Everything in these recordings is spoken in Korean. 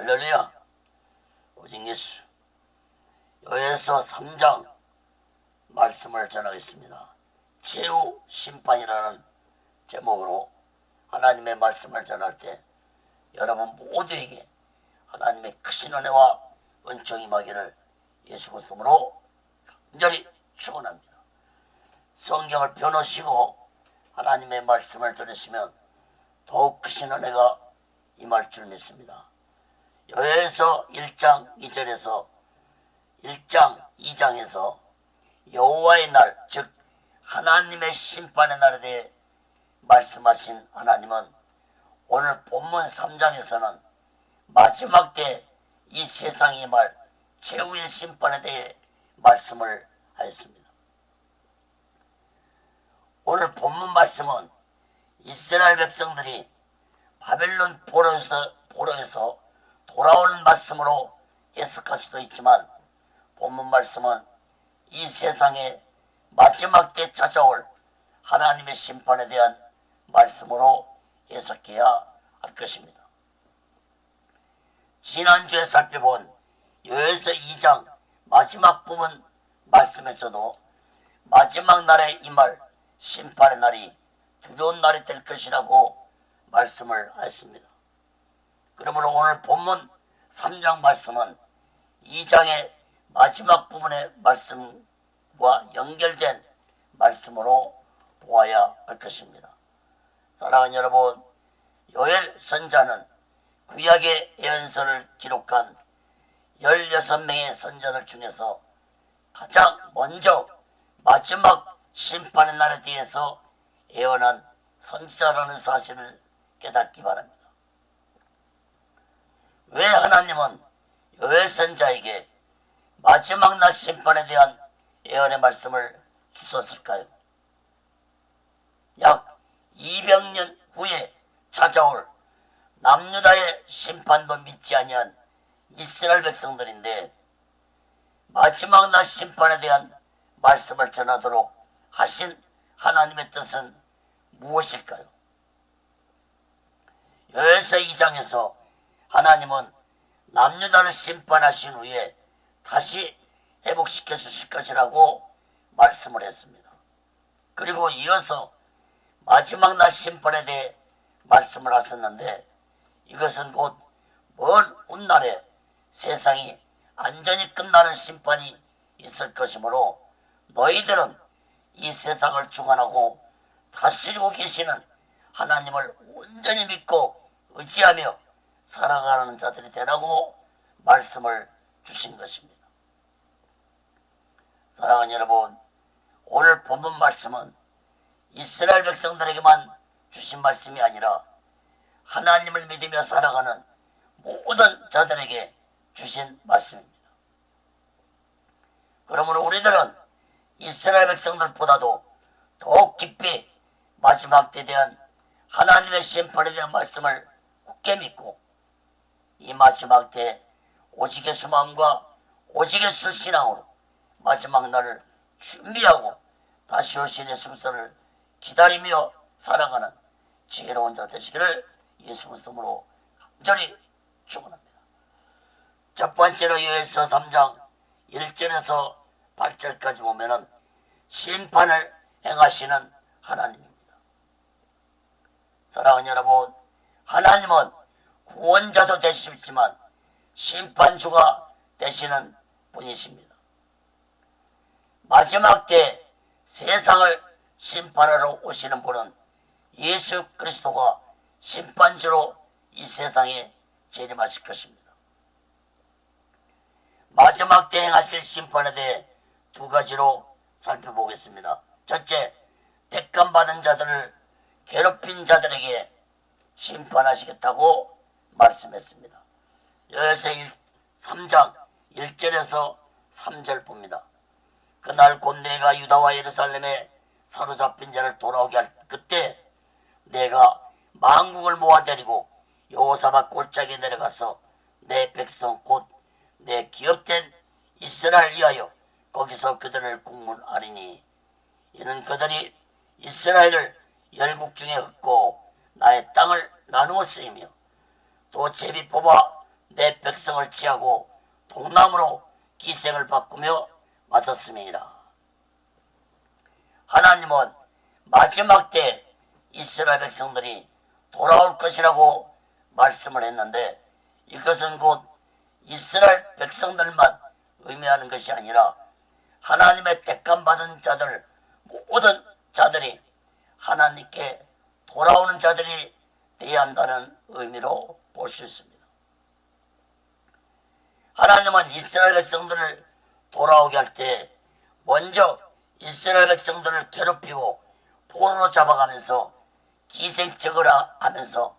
할렐루야. 오직 예수. 요에서 3장 말씀을 전하겠습니다. 최후 심판이라는 제목으로 하나님의 말씀을 전할 때 여러분 모두에게 하나님의 크신 은혜와 은총이 임하기를 예수 그리스도로 간절히 축원합니다. 성경을 펴놓으시고 하나님의 말씀을 들으시면 더욱 크신 은혜가 임할 줄 믿습니다. 요에서 1장 2절에서 1장 2장에서 여호와의 날, 즉 하나님의 심판의 날에 대해 말씀하신 하나님은 오늘 본문 3장에서는 마지막 때 이 세상이 임할 최후의 심판에 대해 말씀을 하였습니다. 오늘 본문 말씀은 이스라엘 백성들이 바벨론 포로에서 돌아오는 말씀으로 해석할 수도 있지만 본문 말씀은 이 세상에 마지막 때 찾아올 하나님의 심판에 대한 말씀으로 해석해야 할 것입니다. 지난주에 살펴본 요에서 2장 마지막 부분 말씀에서도 마지막 날에 임할 심판의 날이 두려운 날이 될 것이라고 말씀을 하였습니다. 그러므로 오늘 본문 3장 말씀은 2장의 마지막 부분의 말씀과 연결된 말씀으로 보아야 할 것입니다. 사랑하는 여러분, 요엘 선자는 구약의 예언서를 기록한 16명의 선자들 중에서 가장 먼저 마지막 심판의 날에 대해서 예언한 선지자라는 사실을 깨닫기 바랍니다. 왜 하나님은 요엘 선자에게 마지막 날 심판에 대한 예언의 말씀을 주셨을까요? 약 200년 후에 찾아올 남유다의 심판도 믿지 아니한 이스라엘 백성들인데 마지막 날 심판에 대한 말씀을 전하도록 하신 하나님의 뜻은 무엇일까요? 요에서 2장에서 하나님은 남유다를 심판하신 후에 다시 회복시켜 주실 것이라고 말씀을 했습니다. 그리고 이어서 마지막 날 심판에 대해 말씀을 하셨는데 이것은 곧 먼 훗날에 세상이 완전히 끝나는 심판이 있을 것이므로 너희들은 이 세상을 주관하고 다스리고 계시는 하나님을 온전히 믿고 의지하며 살아가는 자들이 되라고 말씀을 주신 것입니다. 사랑하는 여러분, 오늘 본문 말씀은 이스라엘 백성들에게만 주신 말씀이 아니라 하나님을 믿으며 살아가는 모든 자들에게 주신 말씀입니다. 그러므로 우리들은 이스라엘 백성들보다도 더욱 깊이 마지막 때에 대한 하나님의 심판에 대한 말씀을 굳게 믿고 이 마지막 때 오직 예수 마음과 오직 예수 신앙으로 마지막 날을 준비하고 다시 오신 예수 그리스도를 기다리며 살아가는 지혜로운 자 되시기를 예수 그리스도로 간절히 축원합니다. 첫 번째로 요에서 3장 1절에서 8절까지 보면은 심판을 행하시는 하나님입니다. 사랑하는 여러분, 하나님은 구원자도 되시지만 심판주가 되시는 분이십니다. 마지막 때 세상을 심판하러 오시는 분은 예수 그리스도가 심판주로 이 세상에 재림하실 것입니다. 마지막 때 행하실 심판에 대해 두 가지로 살펴보겠습니다. 첫째, 택감받은 자들을 괴롭힌 자들에게 심판하시겠다고 말씀했습니다. 요에서 3장 1절에서 3절 봅니다. 그날 곧 내가 유다와 예루살렘에 사로잡힌 자를 돌아오게 할 그때 내가 만국을 모아 데리고 여호사밧 골짜기에 내려가서 내 백성 곧 내 기업된 이스라엘 위하여 거기서 그들을 국문하리니 이는 그들이 이스라엘을 열국 중에 흩고 나의 땅을 나누었으며 또 제비 뽑아 내 백성을 취하고 동남으로 기생을 바꾸며 맞섰음이니라. 하나님은 마지막 때 이스라엘 백성들이 돌아올 것이라고 말씀을 했는데, 이것은 곧 이스라엘 백성들만 의미하는 것이 아니라 하나님의 택함받은 자들, 모든 자들이 하나님께 돌아오는 자들이 되어야 한다는 의미로 볼 수 있습니다. 하나님은 이스라엘 백성들을 돌아오게 할 때 먼저 이스라엘 백성들을 괴롭히고 포로로 잡아가면서 기생적을 하면서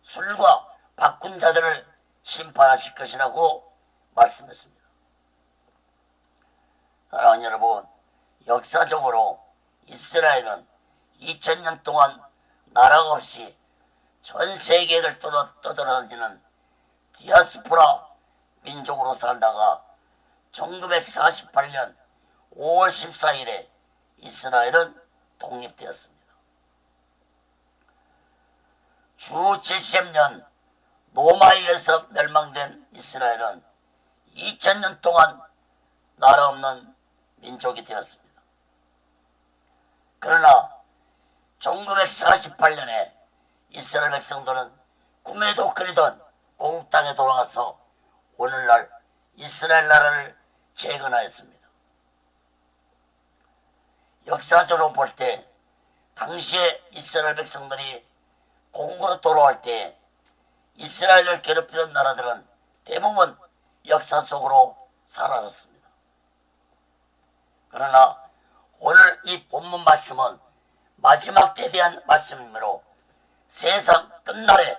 술과 바꾼 자들을 심판하실 것이라고 말씀했습니다. 사랑하는 여러분, 역사적으로 이스라엘은 2000년 동안 나라가 없이 전 세계를 떠돌아다니는 디아스포라 민족으로 살다가 1948년 5월 14일에 이스라엘은 독립되었습니다. 주 70년 로마에 의해서 멸망된 이스라엘은 2000년 동안 나라 없는 민족이 되었습니다. 그러나 1948년에 이스라엘 백성들은 꿈에도 그리던 고국 땅에 돌아가서 오늘날 이스라엘 나라를 재건하였습니다. 역사적으로 볼 때 당시에 이스라엘 백성들이 고국으로 돌아올 때 이스라엘을 괴롭히던 나라들은 대부분 역사 속으로 사라졌습니다. 그러나 오늘 이 본문 말씀은 마지막 때에 대한 말씀이므로 세상 끝날에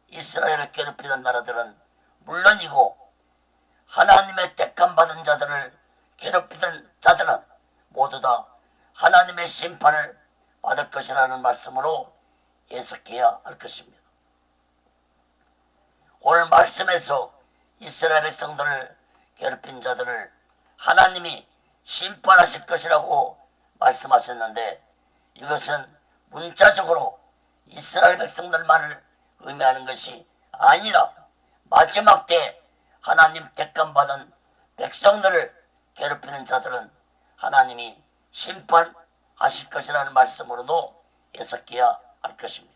이스라엘을 괴롭히던 나라들은 물론이고 하나님의 택함받은 자들을 괴롭히던 자들은 모두 다 하나님의 심판을 받을 것이라는 말씀으로 해석해야 할 것입니다. 오늘 말씀에서 이스라엘 백성들을 괴롭힌 자들을 하나님이 심판하실 것이라고 말씀하셨는데, 이것은 문자적으로 이스라엘 백성들만을 의미하는 것이 아니라 마지막 때 하나님 택함받은 백성들을 괴롭히는 자들은 하나님이 심판하실 것이라는 말씀으로도 해석해야 할 것입니다.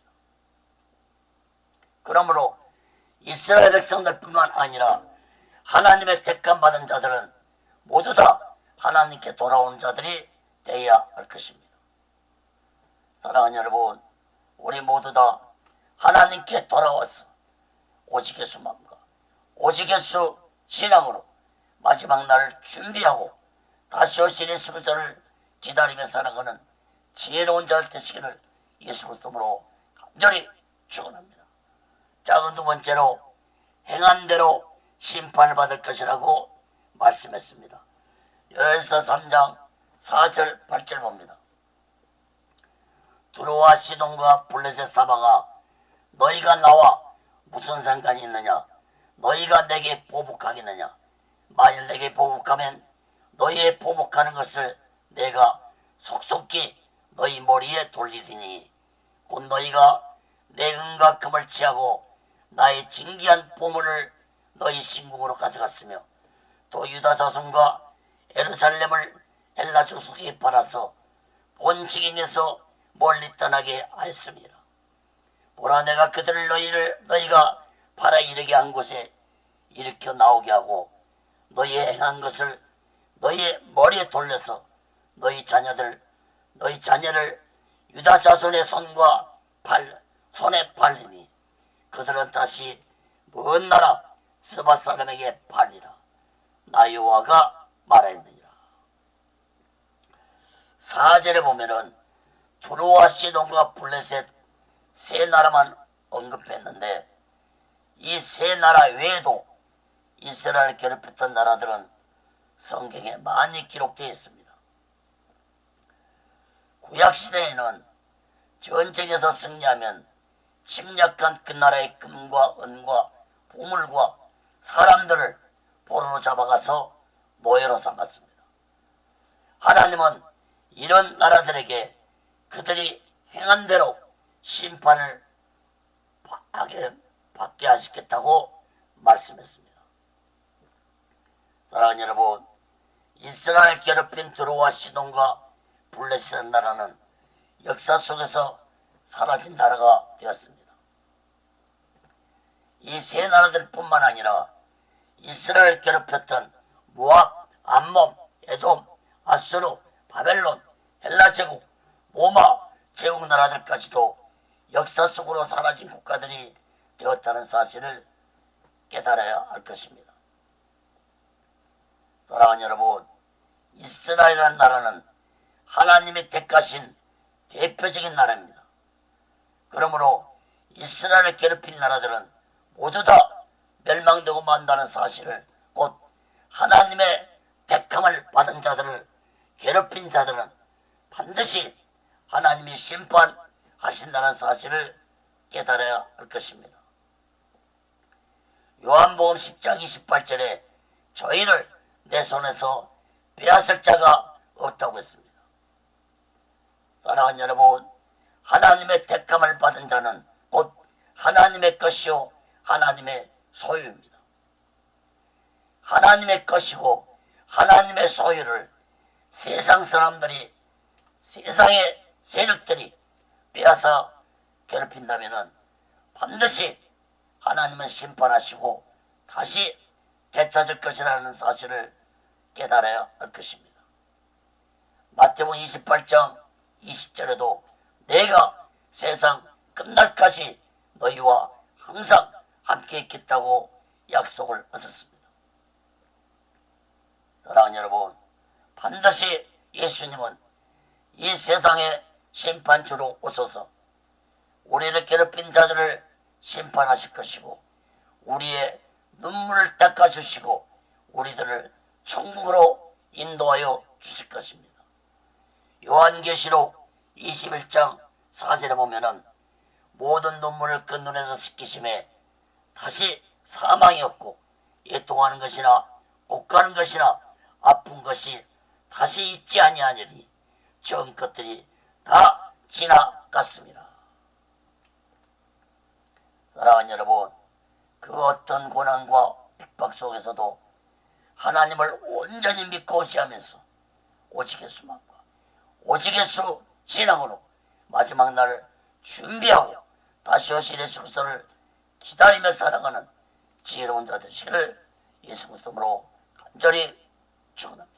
그러므로 이스라엘 백성들뿐만 아니라 하나님의 택함받은 자들은 모두 다 하나님께 돌아오는 자들이 되어야 할 것입니다. 사랑하는 여러분, 우리 모두 다 하나님께 돌아와서 오직 예수 마음과 오직 예수 신앙으로 마지막 날을 준비하고 다시 오실 예수 그리스도를 기다리며 살아가는 지혜로운 자들 되시기를 예수 그리스도로 간절히 축원합니다. 자, 두 번째로 행한 대로 심판을 받을 것이라고 말씀했습니다. 여호수아 3장 4절 8절 봅니다. 두로와 시돈과 블레셋 사바가 너희가 나와 무슨 상관이 있느냐? 너희가 내게 보복하겠느냐? 만일 내게 보복하면 너희의 보복하는 것을 내가 속속히 너희 머리에 돌리리니 곧 너희가 내 은과 금을 취하고 나의 진귀한 보물을 너희 신궁으로 가져갔으며 또 유다 자손과 예루살렘을 헬라 족속이 팔아서 본지경에서 멀리 떠나게 하였습니다. 보라, 내가 그들을 너희가 팔아 이르게 한 곳에 일으켜 나오게 하고 너희의 행한 것을 너희의 머리에 돌려서 너희 자녀를 유다 자손의 손에 팔리니 그들은 다시 먼 나라 스바 사람에게 팔리라. 나 여호와가 말하였느니라. 4절에 보면은 두로와 시돈과 블레셋 세 나라만 언급했는데 이 세 나라 외에도 이스라엘을 괴롭혔던 나라들은 성경에 많이 기록되어 있습니다. 구약시대에는 전쟁에서 승리하면 침략한 그 나라의 금과 은과 보물과 사람들을 포로로 잡아가서 노예로 삼았습니다. 하나님은 이런 나라들에게 그들이 행한 대로 심판을 받게 하시겠다고 말씀했습니다. 사랑하는 여러분, 이스라엘 괴롭힌 드로와 시돈과 블레셋 나라는 역사 속에서 사라진 나라가 되었습니다. 이 세 나라들뿐만 아니라 이스라엘 괴롭혔던 모압, 암몬, 에돔, 아수르, 바벨론, 헬라 제국, 로마 제국 나라들까지도 역사 속으로 사라진 국가들이 되었다는 사실을 깨달아야 할 것입니다. 사랑하는 여러분, 이스라엘이라는 나라는 하나님이 택하신 대표적인 나라입니다. 그러므로 이스라엘을 괴롭힌 나라들은 모두 다 멸망되고 만다는 사실을, 곧 하나님의 택함을 받은 자들을 괴롭힌 자들은 반드시 하나님이 심판하신다는 사실을 깨달아야 할 것입니다. 요한복음 10장 28절에 저희를 내 손에서 빼앗을 자가 없다고 했습니다. 사랑하는 여러분, 하나님의 택함을 받은 자는 곧 하나님의 것이요 하나님의 소유입니다. 하나님의 것이고 하나님의 소유를 세상 사람들이, 세상의 세력들이 빼앗아 괴롭힌다면 반드시 하나님은 심판하시고 다시 되찾을 것이라는 사실을 깨달아야 할 것입니다. 마태복음 28장 20절에도 내가 세상 끝날까지 너희와 항상 함께 있겠다고 약속을 하셨습니다. 사랑하는 여러분, 반드시 예수님은 이 세상의 심판주로 오셔서 우리를 괴롭힌 자들을 심판하실 것이고 우리의 눈물을 닦아주시고 우리들을 천국으로 인도하여 주실 것입니다. 요한계시록 21장 4절에 보면은 모든 눈물을 그 눈에서 씻기심에 다시 사망이 없고 애통하는 것이나 옥가는 것이나 아픈 것이 다시 있지 아니하니니 전 것들이 다 지나갔습니다. 사랑하는 여러분, 그 어떤 고난과 핍박 속에서도 하나님을 온전히 믿고 의지하면서 오직 예수만과 오직 예수 신앙으로 마지막 날을 준비하고 다시 오실 예수 그리스도를 기다리며 살아가는 지혜로운 자 되시기를 예수 그리스도로 간절히 축원합니다.